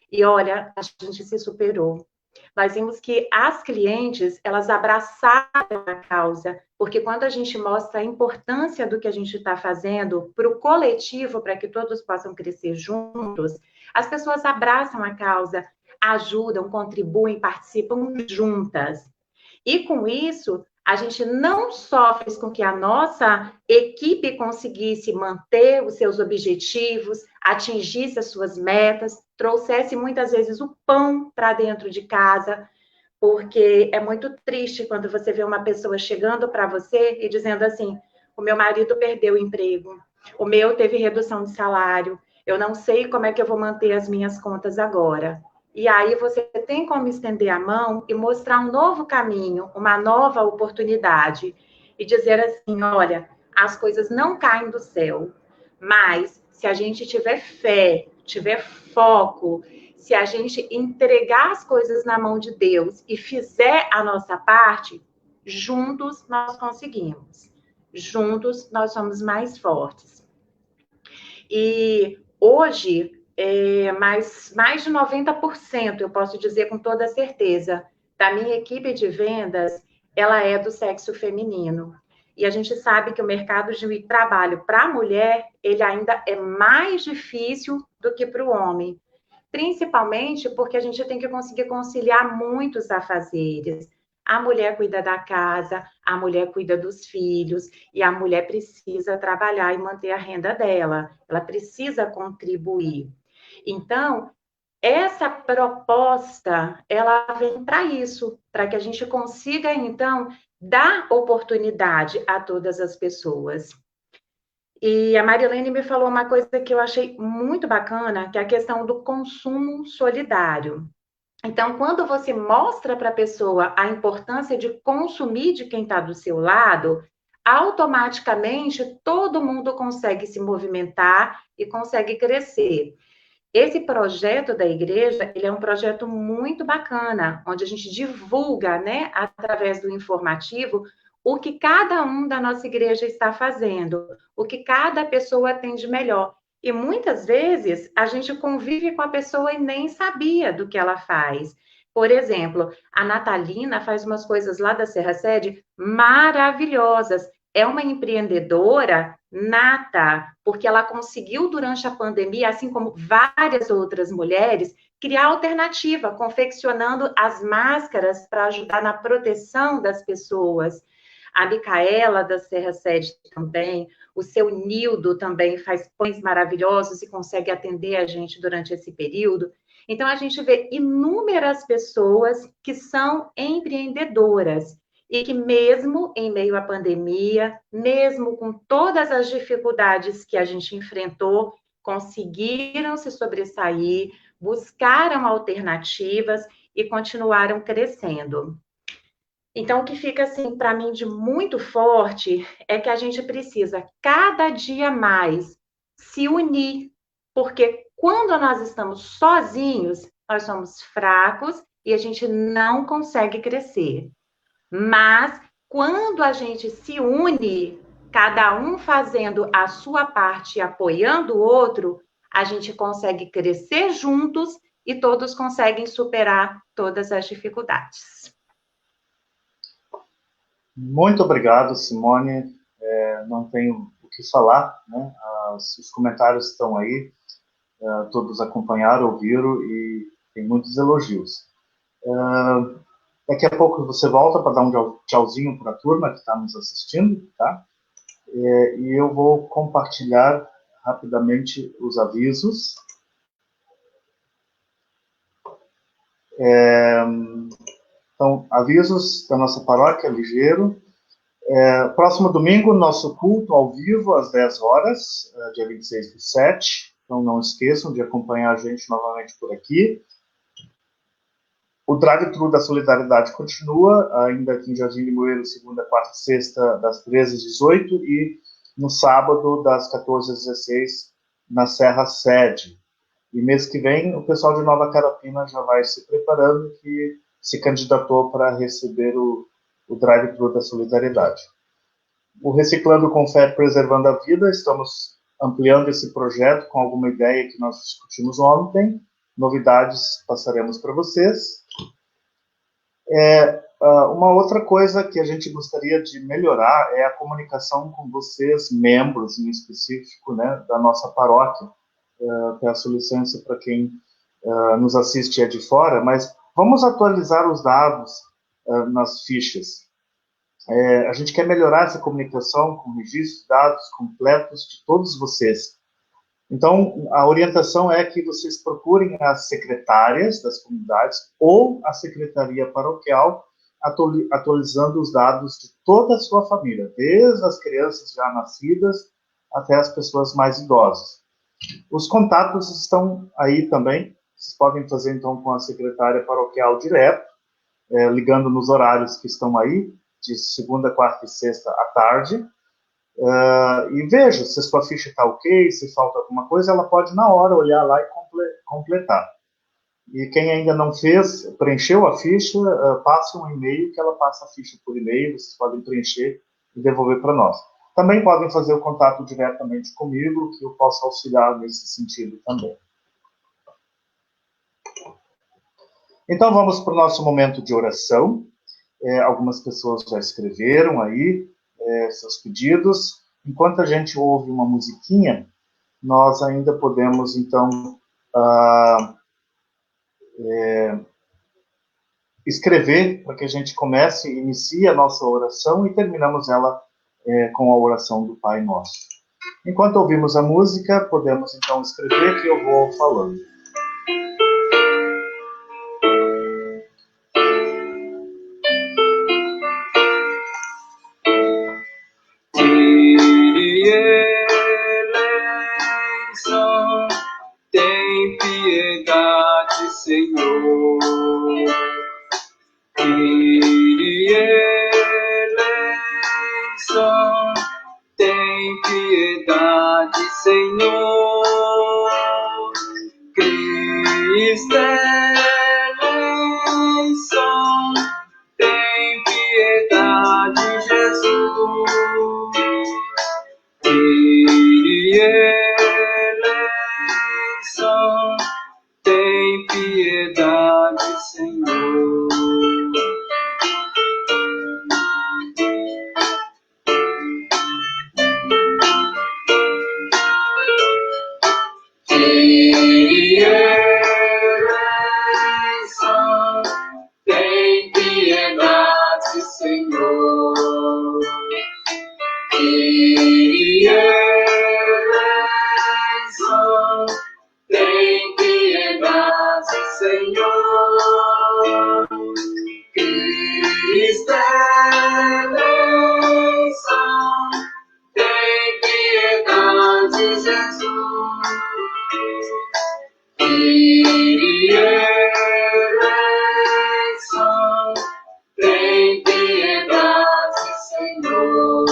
E olha, a gente se superou. Nós vimos que as clientes, elas abraçaram a causa, porque quando a gente mostra a importância do que a gente está fazendo para o coletivo, para que todos possam crescer juntos, as pessoas abraçam a causa, ajudam, contribuem, participam juntas. E com isso, a gente não só fez com que a nossa equipe conseguisse manter os seus objetivos, atingisse as suas metas, trouxesse muitas vezes o pão para dentro de casa, porque é muito triste quando você vê uma pessoa chegando para você e dizendo assim: o meu marido perdeu o emprego, o meu teve redução de salário, eu não sei como é que eu vou manter as minhas contas agora. E aí você tem como estender a mão e mostrar um novo caminho, uma nova oportunidade. E dizer assim: olha, as coisas não caem do céu, mas se a gente tiver fé, tiver foco, se a gente entregar as coisas na mão de Deus e fizer a nossa parte, juntos nós conseguimos. Juntos nós somos mais fortes. E hoje, mais de 90%, eu posso dizer com toda certeza, da minha equipe de vendas, ela é do sexo feminino. E a gente sabe que o mercado de trabalho para a mulher, ele ainda é mais difícil do que para o homem. Principalmente porque a gente tem que conseguir conciliar muitos afazeres. A mulher cuida da casa, a mulher cuida dos filhos, e a mulher precisa trabalhar e manter a renda dela. Ela precisa contribuir. Então, essa proposta, ela vem para isso, para que a gente consiga, então, dar oportunidade a todas as pessoas. E a Marilene me falou uma coisa que eu achei muito bacana, que é a questão do consumo solidário. Então, quando você mostra para a pessoa a importância de consumir de quem está do seu lado, automaticamente todo mundo consegue se movimentar e consegue crescer. Esse projeto da igreja, ele é um projeto muito bacana, onde a gente divulga, né, através do informativo, o que cada um da nossa igreja está fazendo, o que cada pessoa tem de melhor. E muitas vezes a gente convive com a pessoa e nem sabia do que ela faz. Por exemplo, a Natalina faz umas coisas lá da Serra Sede maravilhosas. É uma empreendedora nata, porque ela conseguiu, durante a pandemia, assim como várias outras mulheres, criar alternativa, confeccionando as máscaras para ajudar na proteção das pessoas. A Micaela, da Serra Sede, também, o seu Nildo também faz pães maravilhosos e consegue atender a gente durante esse período. Então, a gente vê inúmeras pessoas que são empreendedoras e que, mesmo em meio à pandemia, mesmo com todas as dificuldades que a gente enfrentou, conseguiram se sobressair, buscaram alternativas e continuaram crescendo. Então, o que fica, assim, para mim, de muito forte é que a gente precisa, cada dia mais, se unir, porque quando nós estamos sozinhos, nós somos fracos e a gente não consegue crescer. Mas, quando a gente se une, cada um fazendo a sua parte e apoiando o outro, a gente consegue crescer juntos e todos conseguem superar todas as dificuldades. Muito obrigado, Simone. Não tenho o que falar, né? Os comentários estão aí, todos acompanharam, ouviram e tem muitos elogios. Daqui a pouco você volta para dar um tchauzinho para a turma que está nos assistindo, tá? E eu vou compartilhar rapidamente os avisos. Então, avisos da nossa paróquia, ligeiro. Próximo domingo, nosso culto ao vivo, às 10 horas, dia 26/7. Então, não esqueçam de acompanhar a gente novamente por aqui. O drive-thru da Solidariedade continua, ainda aqui em Jardim Limoeiro, segunda, quarta e sexta, das 13 às 18, e no sábado, das 14 às 16, na Serra Sede. E mês que vem, o pessoal de Nova Carapina já vai se preparando, que se candidatou para receber o drive-thru da Solidariedade. O Reciclando com Fé, Preservando a Vida, estamos ampliando esse projeto com alguma ideia que nós discutimos ontem. Novidades passaremos para vocês. Uma outra coisa que a gente gostaria de melhorar é a comunicação com vocês, membros em específico, né, da nossa paróquia. Peço licença para quem nos assiste de fora, mas vamos atualizar os dados nas fichas. A gente quer melhorar essa comunicação com registros de dados completos de todos vocês. Então, a orientação é que vocês procurem as secretárias das comunidades ou a secretaria paroquial, atualizando os dados de toda a sua família, desde as crianças já nascidas até as pessoas mais idosas. Os contatos estão aí também, vocês podem fazer então com a secretária paroquial direto, ligando nos horários que estão aí, de segunda, quarta e sexta à tarde, e veja se a sua ficha está ok, se falta alguma coisa, ela pode na hora olhar lá e completar. E quem ainda não fez, preencheu a ficha, passe um e-mail que ela passa a ficha por e-mail, vocês podem preencher e devolver para nós. Também podem fazer o contato diretamente comigo, que eu posso auxiliar nesse sentido também. Então vamos para o nosso momento de oração. Algumas pessoas já escreveram aí seus pedidos. Enquanto a gente ouve uma musiquinha, nós ainda podemos, então, escrever para que a gente comece, inicie a nossa oração e terminamos ela com a oração do Pai Nosso. Enquanto ouvimos a música, podemos, então, escrever que eu vou falando. Tem piedade, Senhor. Tem piedade, Senhor. Cristo eleição, tem piedade, Jesus. Eleição, tem piedade, Senhor. Eleição, tem piedade, Senhor. Eleição, tem piedade, Senhor. eleição, tem piedade, Senhor.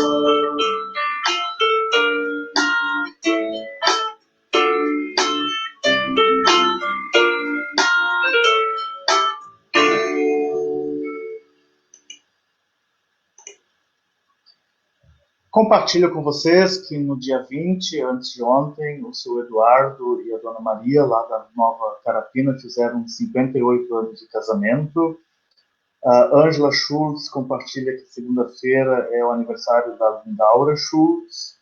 Compartilho com vocês que no dia 20, antes de ontem, o seu Eduardo e a dona Maria, lá da Nova Carapina, fizeram 58 anos de casamento. A Ângela Schultz compartilha que segunda-feira é o aniversário da Lindaura Schultz.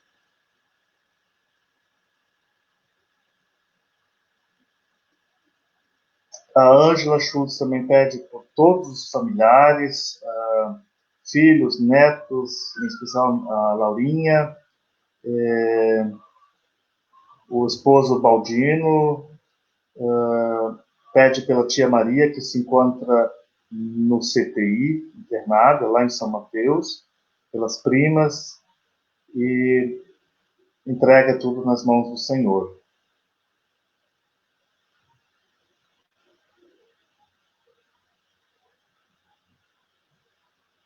A Ângela Schultz também pede por todos os familiares, filhos, netos, em especial a Laurinha, o esposo Baldino, pede pela tia Maria, que se encontra no CTI, internada, lá em São Mateus, pelas primas, e entrega tudo nas mãos do Senhor.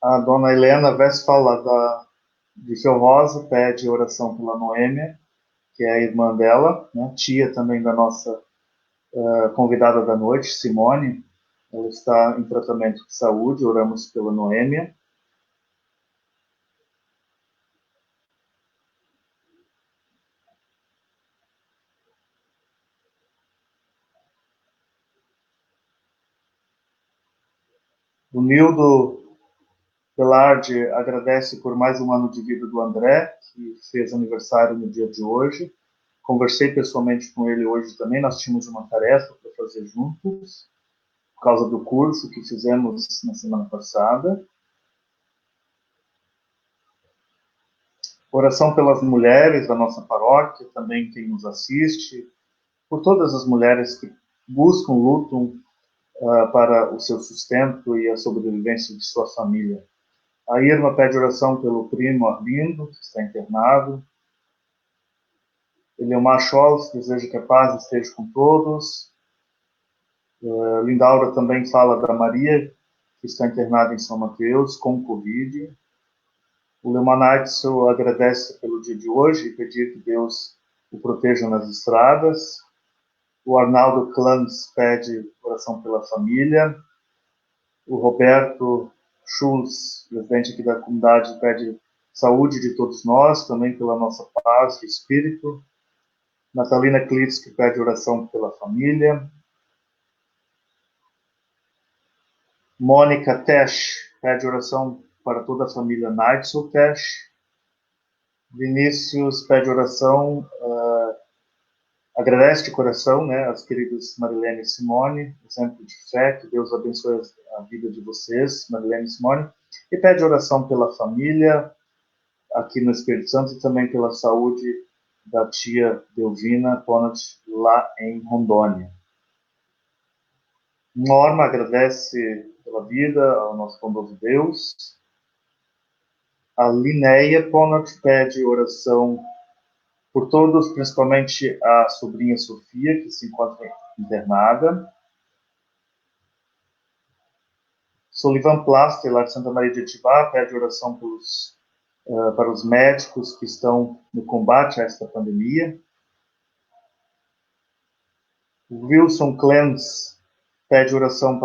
A dona Helena Westphal, de Fio Rosa, pede oração pela Noêmia, que é a irmã dela, né? Tia também da nossa convidada da noite, Simone. Ela está em tratamento de saúde, oramos pela Noêmia. O Nildo Velarde agradece por mais um ano de vida do André, que fez aniversário no dia de hoje. Conversei pessoalmente com ele hoje também, nós tínhamos uma tarefa para fazer juntos, por causa do curso que fizemos na semana passada. Oração pelas mulheres da nossa paróquia, também quem nos assiste, por todas as mulheres que buscam, lutam para o seu sustento e a sobrevivência de sua família. A Irma pede oração pelo primo Arlindo, que está internado. Eleomar Scholz deseja que a paz esteja com todos. Lindaura também fala da Maria, que está internada em São Mateus, com Covid. O Leonardo agradece pelo dia de hoje e pedir que Deus o proteja nas estradas. O Arnaldo Clans pede oração pela família. O Roberto Schultz, presidente aqui da comunidade, pede saúde de todos nós, também pela nossa paz de espírito. Natalina Klitsch pede oração pela família. Mônica Tesch pede oração para toda a família Neitzel Tesch. Vinícius pede oração, agradece de coração, né, as queridas Marilene e Simone, exemplo de fé, que Deus abençoe a vida de vocês, Marilene e Simone, e pede oração pela família aqui no Espírito Santo e também pela saúde da tia Delvina Conant, lá em Rondônia. Norma agradece pela vida ao nosso bondoso Deus. A Linéia Conant pede oração por todos, principalmente a sobrinha Sofia, que se encontra internada. Solivan Plaster, lá de Santa Maria de Etibá, pede oração para os médicos que estão no combate a esta pandemia. O Wilson Clens pede oração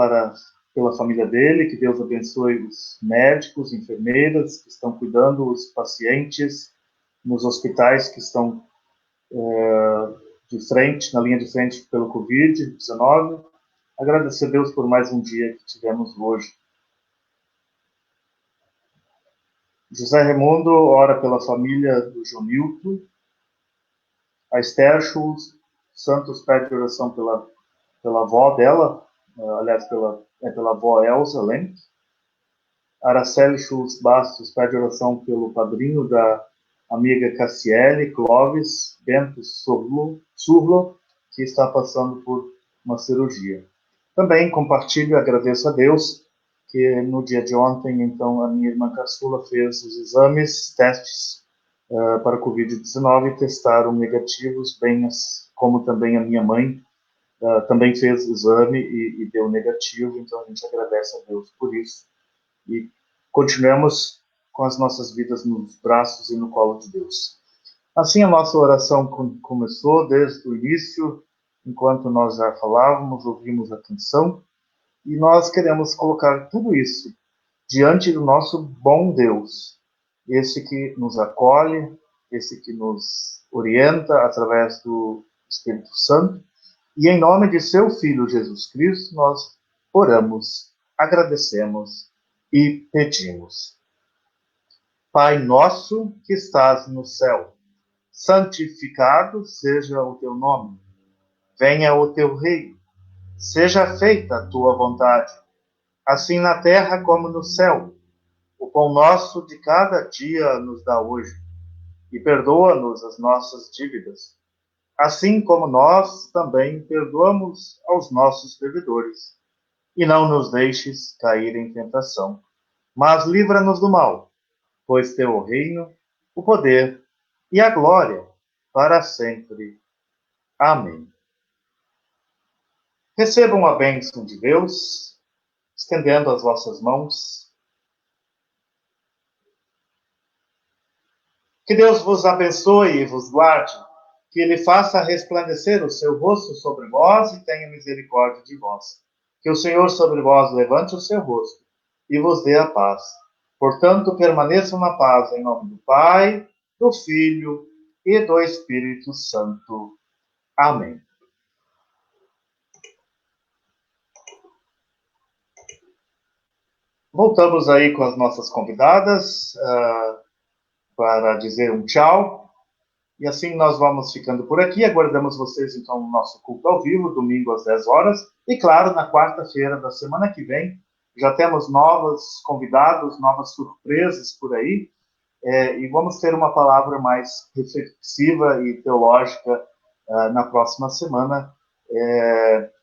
pela família dele, que Deus abençoe os médicos, enfermeiras que estão cuidando dos pacientes nos hospitais que estão na linha de frente pelo Covid-19. Agradecer a Deus por mais um dia que tivemos hoje. José Raimundo ora pela família do Jonilton. A Esther Schultz Santos pede oração pela avó dela, aliás, pela avó Elza Lenk. Araceli Schultz Bastos pede oração pelo padrinho da amiga Cassiele Clóvis Bento Surlo, que está passando por uma cirurgia. Também compartilho e agradeço a Deus que no dia de ontem, então, a minha irmã caçula fez os testes para Covid-19 e testaram negativos, bem como também a minha mãe, também fez o exame e deu negativo, então a gente agradece a Deus por isso. E continuemos com as nossas vidas nos braços e no colo de Deus. Assim, a nossa oração começou desde o início, enquanto nós já falávamos, ouvimos a canção, e nós queremos colocar tudo isso diante do nosso bom Deus, esse que nos acolhe, esse que nos orienta através do Espírito Santo, e em nome de seu Filho Jesus Cristo, nós oramos, agradecemos e pedimos. Pai nosso que estás no céu, santificado seja o teu nome. Venha o teu reino. Seja feita a tua vontade, assim na terra como no céu. O pão nosso de cada dia nos dá hoje. E perdoa-nos as nossas dívidas, assim como nós também perdoamos aos nossos devedores. E não nos deixes cair em tentação, mas livra-nos do mal, pois teu o reino, o poder e a glória para sempre. Amém. Recebam a bênção de Deus, estendendo as vossas mãos. Que Deus vos abençoe e vos guarde, que Ele faça resplandecer o seu rosto sobre vós e tenha misericórdia de vós. Que o Senhor sobre vós levante o seu rosto e vos dê a paz. Portanto, permaneçam na paz em nome do Pai, do Filho e do Espírito Santo. Amém. Voltamos aí com as nossas convidadas para dizer um tchau. E assim nós vamos ficando por aqui. Aguardamos vocês, então, no nosso culto ao vivo, domingo às 10 horas. E, claro, na quarta-feira da semana que vem, já temos novos convidados, novas surpresas por aí. E vamos ter uma palavra mais reflexiva e teológica na próxima semana.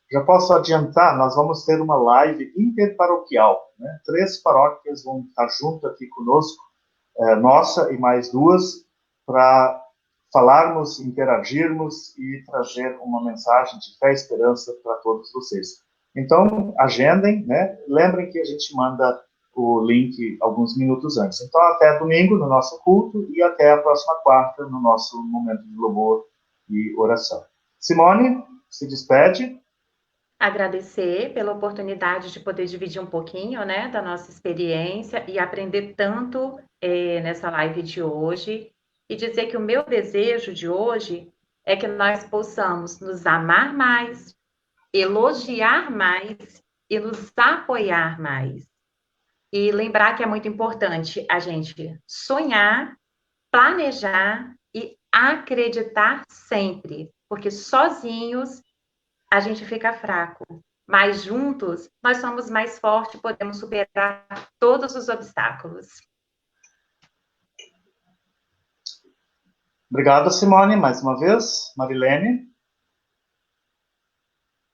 Já posso adiantar, nós vamos ter uma live interparoquial, né? 3 paróquias vão estar junto aqui conosco, nossa e mais 2, para falarmos, interagirmos e trazer uma mensagem de fé e esperança para todos vocês. Então, agendem, né? Lembrem que a gente manda o link alguns minutos antes. Então, até domingo no nosso culto e até a próxima quarta no nosso momento de louvor e oração. Simone, se despede. Agradecer pela oportunidade de poder dividir um pouquinho, né, da nossa experiência e aprender tanto nessa live de hoje. E dizer que o meu desejo de hoje é que nós possamos nos amar mais, elogiar mais e nos apoiar mais. E lembrar que é muito importante a gente sonhar, planejar e acreditar sempre, porque sozinhos a gente fica fraco, mas juntos nós somos mais fortes e podemos superar todos os obstáculos. Obrigado, Simone, mais uma vez. Marilene?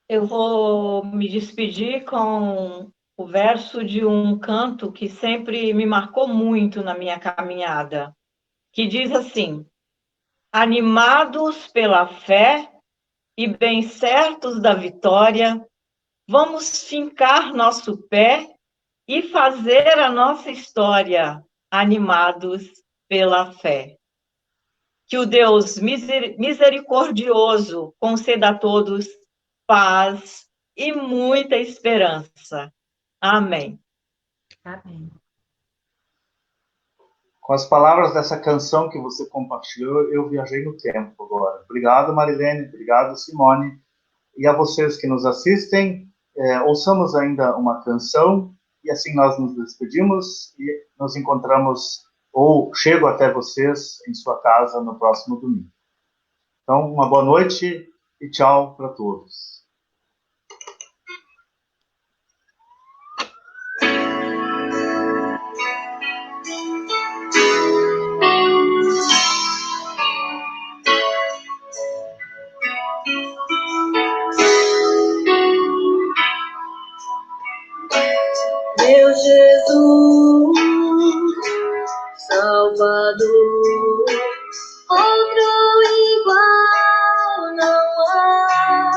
Eu vou me despedir com o verso de um canto que sempre me marcou muito na minha caminhada, que diz assim: animados pela fé e bem certos da vitória, vamos fincar nosso pé e fazer a nossa história, animados pela fé. Que o Deus misericordioso conceda a todos paz e muita esperança. Amém. Amém. Com as palavras dessa canção que você compartilhou, eu viajei no tempo agora. Obrigado, Marilene. Obrigado, Simone. E a vocês que nos assistem, ouçamos ainda uma canção e assim nós nos despedimos e nos encontramos ou chego até vocês em sua casa no próximo domingo. Então, uma boa noite e tchau para todos. Meu Jesus, Salvador, outro igual não há.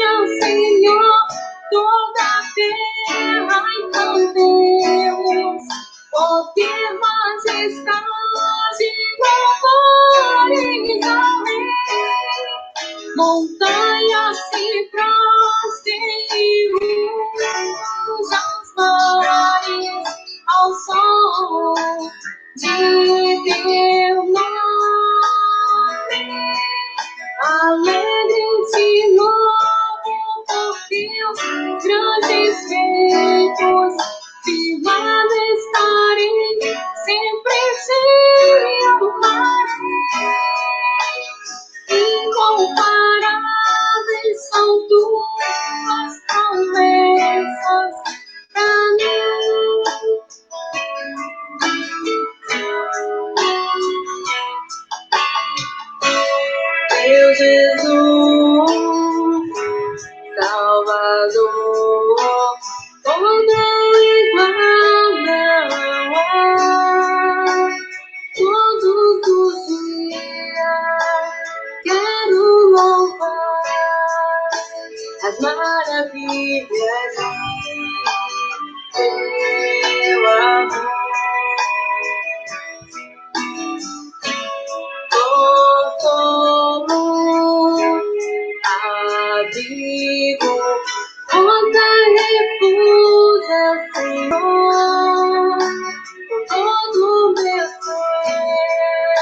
ao Senhor toda a terra e cantemos, porque majestade e louvores ao Rei. Montanhas se prostrem e rujam os mares ao som de teu nome. Alegrem-se novo por teus grandes feitos, de estarem sempre te amarei. Incomparáveis são tuas promessas pra mim. Meu Jesus, Salvador, outro igual não há. Todos os dias quero louvar as maravilhas de teu amor. Como abrigo, rosa refusa, Senhor, todo meu ser,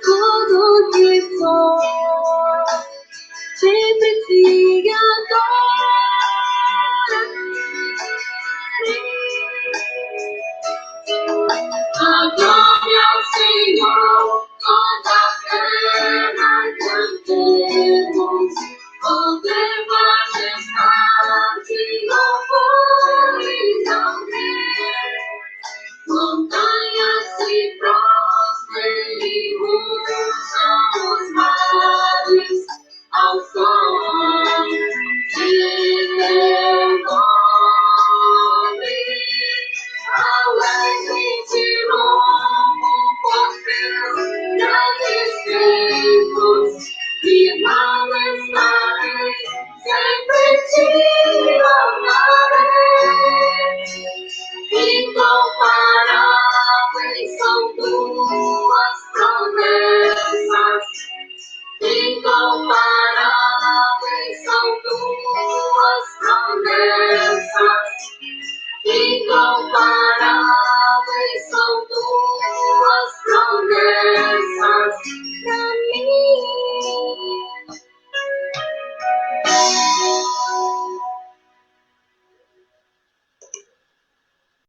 tudo que sou, sempre te adorarei. A glória ao Senhor, toda a terra cantemos, poder, majestade, louvores ao Rei. Montanhas se prostrem e rujam os mares ao som de teu nome. Alegre-te louvo por teus grandes feitos, de estarei sempre te amarei. Incomparáveis são tuas promessas, incomparáveis são tuas promessas, incomparáveis são tuas promessas.